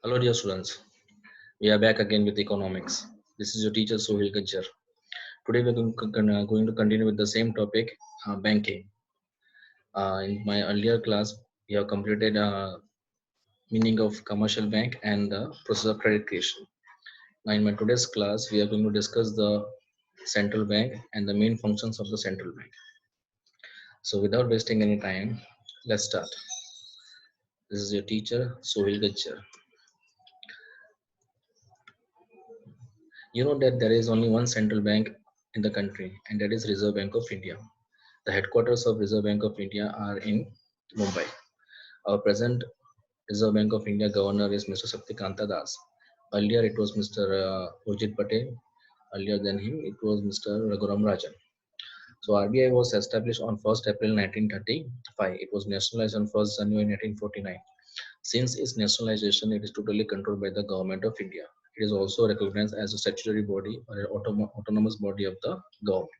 Hello, dear students. We are back again with economics. This is your teacher Sohil Gajjar. Today, we are going to continue with the same topic, banking. In my earlier class, we have completed meaning of commercial bank and the process of credit creation. Now, in my today's class, we are going to discuss the central bank and the main functions of the central bank. So, without wasting any time, let's start. This is your teacher Sohil Gajjar. You know that there is only one central bank in the country, and that is Reserve Bank of India. The headquarters of Reserve Bank of India are in Mumbai. Our present Reserve Bank of India governor is Mr. Shaktikanta Das. Earlier it was Mr. Urjit Patel. Earlier than him it was Mr. Raghuram Rajan. So RBI was established on 1st April 1935. It was nationalized on 1st January 1949. Since its nationalization, it is totally controlled by the Government of India. It is also recognized as a statutory body or an autonomous body of the government.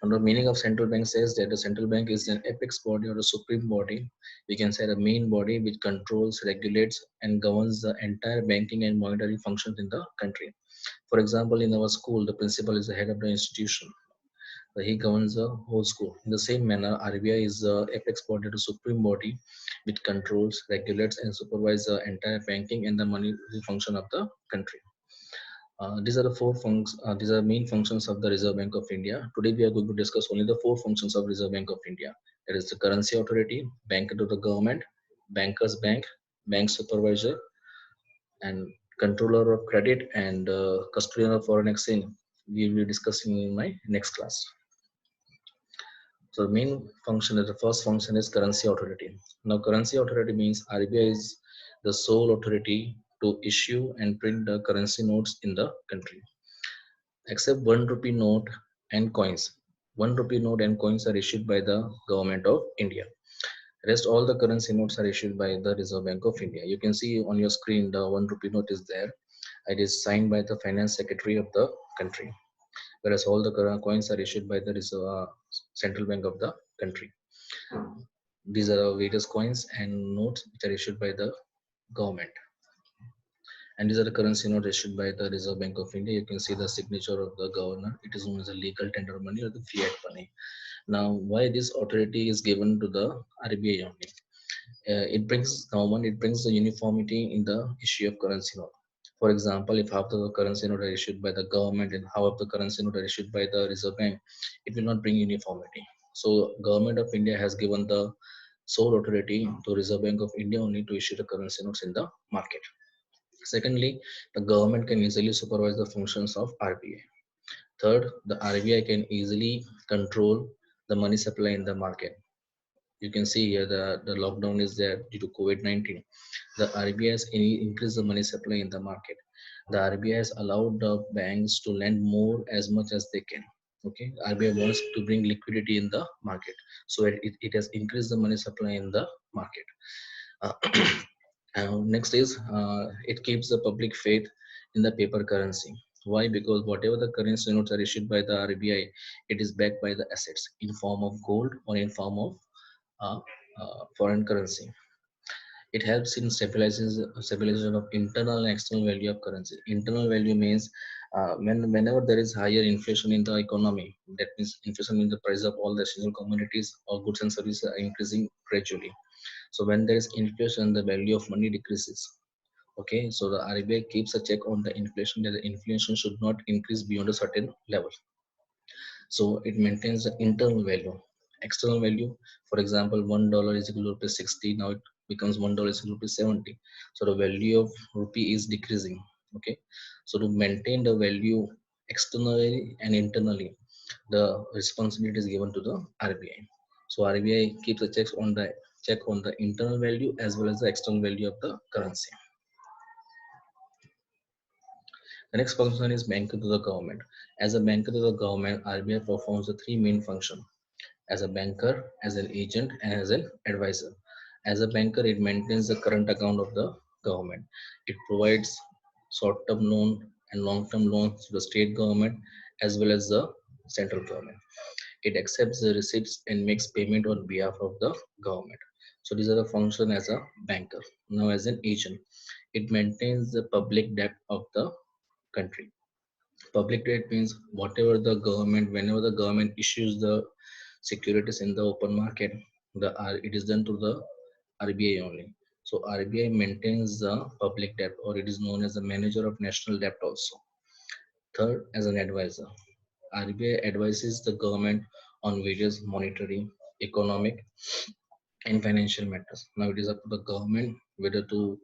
And the meaning of central bank says that the central bank is an apex body or a supreme body. We can say the main body which controls, regulates, and governs the entire banking and monetary functions in the country. For example, in our school, the principal is the head of the institution. He governs the whole school. In the same manner, RBI is the apex body, the supreme body, which controls, regulates, and supervises the entire banking and the monetary function of the country. These are the these are main functions of the Reserve Bank of India. Today we are going to discuss only the four functions of Reserve Bank of India. That is the currency authority, bank to the government, bankers bank, bank supervisor, and controller of credit and custodian of foreign exchange. We will be discussing in my next class. So the main function is the first function is currency authority. Now currency authority means RBI is the sole authority to issue and print the currency notes in the country except 1 rupee note and coins. 1 rupee note and coins are issued by the government of India. Rest all the currency notes are issued by the Reserve Bank of India. You can see on your screen the 1 rupee note is there. It is signed by the finance secretary of the country, whereas all the coins are issued by the central bank of the country. These are various coins and notes which are issued by the government. And these are the currency notes issued by the Reserve Bank of India. You can see the signature of the governor. It is known as a legal tender money or the fiat money. Now, why this authority is given to the RBI only? It brings government, it brings the uniformity in the issue of currency note. For example, if half the currency note are issued by the government and half of the currency note are issued by the Reserve Bank, it will not bring uniformity. So, government of India has given the sole authority to Reserve Bank of India only to issue the currency notes in the market. Secondly, the government can easily supervise the functions of RBI. Third, the RBI can easily control the money supply in the market. You can see here the lockdown is there due to COVID-19. The RBI has increased the money supply in the market. The RBI has allowed the banks to lend more as much as they can. Okay, RBI wants to bring liquidity in the market, so it has increased the money supply in the market. Uh, Next is it keeps the public faith in the paper currency. Why? Because whatever the currency notes are issued by the RBI, it is backed by the assets in form of gold or in form of uh, foreign currency. It helps in stabilization of internal and external value of currency. Internal value means whenever there is higher inflation in the economy, that means inflation in the price of all the essential commodities or goods and services are increasing gradually. So when there is inflation, the value of money decreases. Okay, so the RBI keeps a check on the inflation that the inflation should not increase beyond a certain level. So it maintains the internal value. External value, for example, $1 is equal to 60. Now it becomes $1 is equal to 70. So the value of rupee is decreasing. Okay, so to maintain the value externally and internally, the responsibility is given to the RBI. So RBI keeps a check on the internal value as well as the external value of the currency. The next function is banker to the government. As a banker to the government, RBI performs the three main functions as a banker, as an agent, and as an advisor. As a banker, it maintains the current account of the government. It provides short-term loan and long-term loans to the state government as well as the central government. It accepts the receipts and makes payment on behalf of the government. So these are the function as a banker. Now as an agent, it maintains the public debt of the country. Public debt means whatever the government, whenever the government issues the securities in the open market, it is done to the RBI only. So RBI maintains the public debt, or it is known as the manager of national debt also. Third, as an advisor, RBI advises the government on various monetary, economic, and financial matters. Now it is up to the government whether to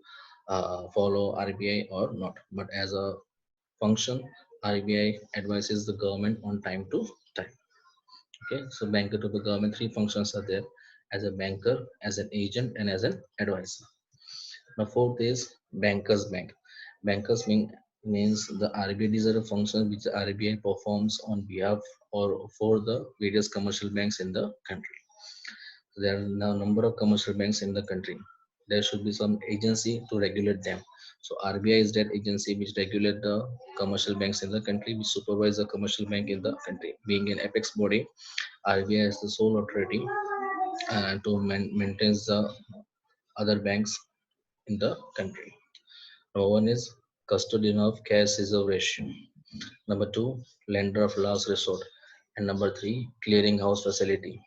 follow RBI or not. But as a function, RBI advises the government on time to time. Okay, so banker to the government, three functions are there: as a banker, as an agent, and as an advisor. Now fourth is bankers bank. Bankers means the RBI. These are the functions which the RBI performs on behalf or for the various commercial banks in the country. There are now number of commercial banks in the country. There should be some agency to regulate them. So RBI is that agency which regulate the commercial banks in the country, which supervise the commercial bank in the country. Being an apex body, RBI is the sole authority to maintain the other banks in the country. Number one is custodian of cash reserve ratio. Number two, lender of last resort. And number three, clearinghouse facility.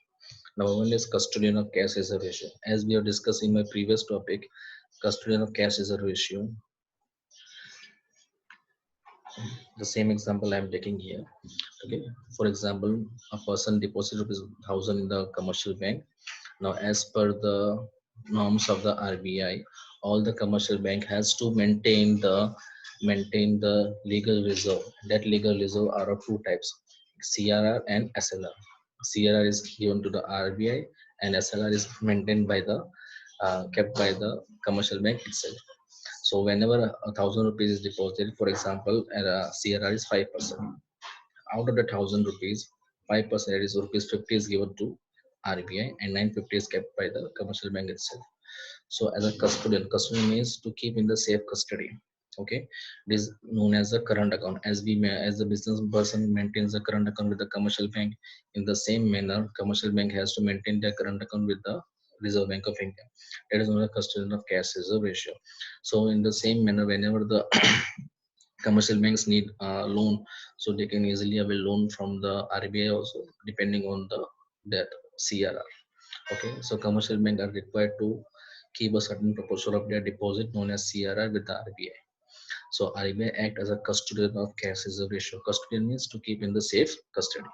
Number one is custodian of cash reserve ratio. As we have discussed in my previous topic, custodian of cash reserve ratio, the same example I am taking here. Okay, for example, a person deposit ₹1,000 in the commercial bank. Now, as per the norms of the RBI, all the commercial bank has to maintain the legal reserve. That legal reserve are of two types: CRR and SLR. CRR is given to the RBI, and SLR is maintained by the kept by the commercial bank itself. So whenever ₹1,000 is deposited, for example, and CRR is 5%. Out of the ₹1,000, 5%, that is ₹50 is given to RBI, and 950 is kept by the commercial bank itself. So as a custodian means to keep in the safe custody. Okay, it is known as the current account. As the business person maintains the current account with the commercial bank, in the same manner, commercial bank has to maintain their current account with the Reserve Bank of India. That is known as custodian of cash reserve ratio. So in the same manner, whenever the commercial banks need loan, so they can easily have a loan from the RBI also, depending on the that CRR. Okay, so commercial bank are required to keep a certain proportion of their deposit known as CRR with the RBI. So RBI act as a custodian of cash reserve ratio. Custodian means to keep in the safe custody.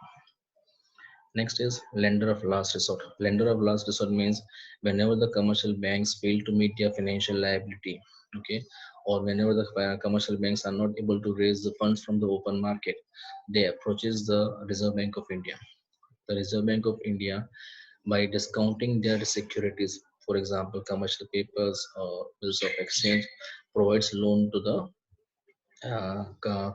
Next is lender of last resort. Lender of last resort means whenever the commercial banks fail to meet their financial liability, okay, or whenever the commercial banks are not able to raise the funds from the open market, they approaches the Reserve Bank of India. The Reserve Bank of India, by discounting their securities, for example, commercial papers or bills of exchange, provides loan to the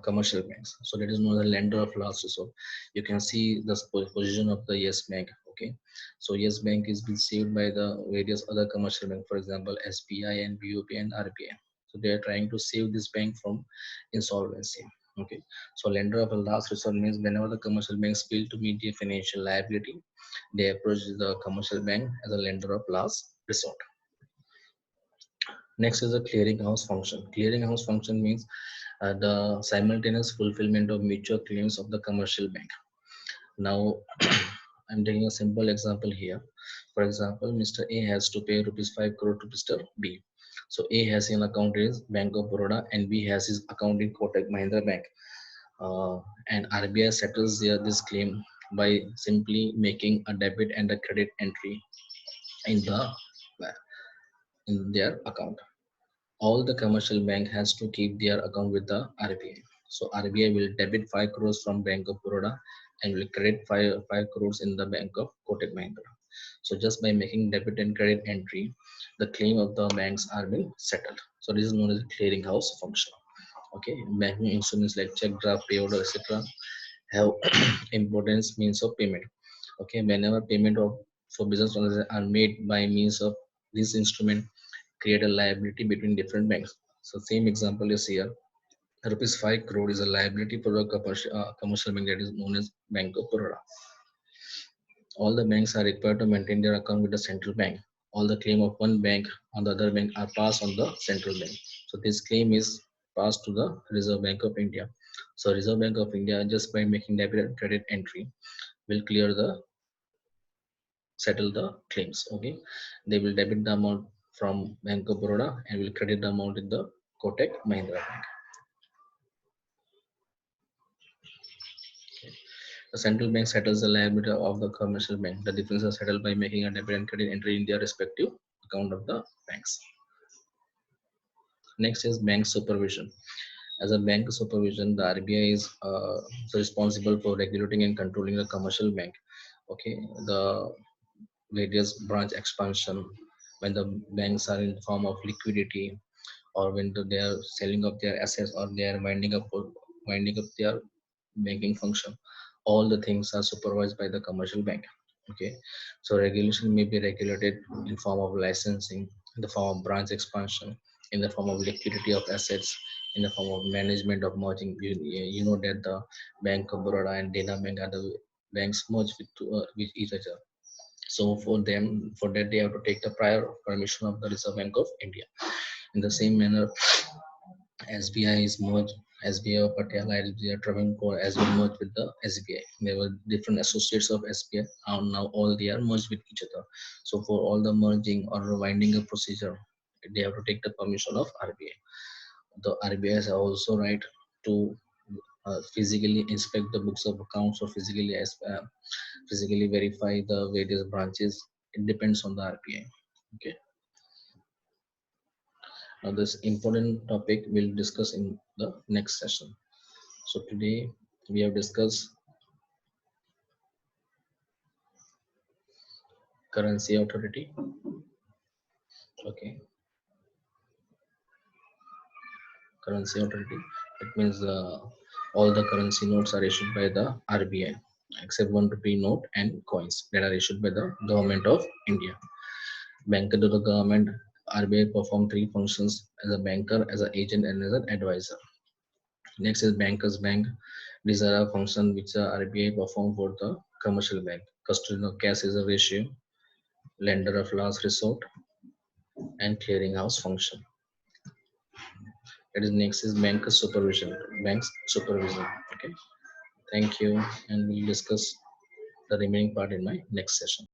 commercial banks. So that is known as a lender of last resort. You can see the position of the Yes Bank. Okay, so Yes Bank is being saved by the various other commercial banks, for example, SBI and BOP and RBI. So they are trying to save this bank from insolvency. Okay, so lender of a last resort means whenever the commercial banks fail to meet their financial liability, they approach the commercial bank as a lender of last resort. Next is the clearinghouse function. Clearinghouse function means the simultaneous fulfillment of mutual claims of the commercial bank. Now, I'm taking a simple example here. For example, Mr. A has to pay ₹5 crore to Mr. B. So A has an account in Bank of Baroda and B has his account in Kotak Mahindra Bank. And RBI settles this claim by simply making a debit and a credit entry in their account. All the commercial bank has to keep their account with the RBI. So RBI will debit 5 crores from Bank of Baroda and will credit 5 crores in the Bank of Kotak Mahindra. So just by making debit and credit entry, the claim of the banks are being settled. So this is known as a clearinghouse function. Okay, banking instruments like check, draft, pay order, etc. have importance means of payment. Okay, whenever payment of for business owners are made by means of this instrument, create a liability between different banks. So same example is here. Rupees 5 crore is a liability for a commercial bank that is known as Bank of Baroda. All the banks are required to maintain their account with the central bank. all the claim of one bank on the other bank are passed on the central bank. So this claim is passed to the Reserve Bank of India. So Reserve Bank of India, just by making debit and credit entry, will clear the settle the claims. Okay, they will debit the amount from Bank of Baroda and will credit the amount in the Kotak Mahindra Bank. The central bank settles the liability of the commercial bank. The difference is settled by making a debit and credit entry in their respective account of the banks. Next is bank supervision. As a bank supervision, the RBI is responsible for regulating and controlling the commercial bank. Okay, the various branch expansion, when the banks are in the form of liquidity, or when they are selling up their assets, or they are winding up their banking function, all the things are supervised by the commercial bank. Okay, so regulation may be regulated in form of licensing, in the form of branch expansion, in the form of liquidity of assets, in the form of management of merging. You know that the Bank of Baroda and Dena Bank are the banks merged with each other. So for that, they have to take the prior permission of the Reserve Bank of India. In the same manner, SBI is merged. SBI of Patiala, SBI Travancore has been merged with the SBI. There were different associates of SBI, and now all they are merged with each other. So for all the merging or winding up procedure, they have to take the permission of RBI. The RBI has also right to physically inspect the books of accounts, or physically verify the various branches. It depends on the RBI. Okay. Now this important topic we'll discuss in the next session. So today we have discussed currency authority. Okay, currency authority. It means all the currency notes are issued by the RBI, except 1 rupee note and coins that are issued by the government of India. Banker to the government, RBI perform three functions: as a banker, as an agent, and as an advisor. Next is bankers bank. These are a function which the RBI perform for the commercial bank. Custodian of cash is a ratio, lender of last resort, and clearinghouse function. That is next is bank supervision, banks supervision. Okay, thank you, and we'll discuss the remaining part in my next session.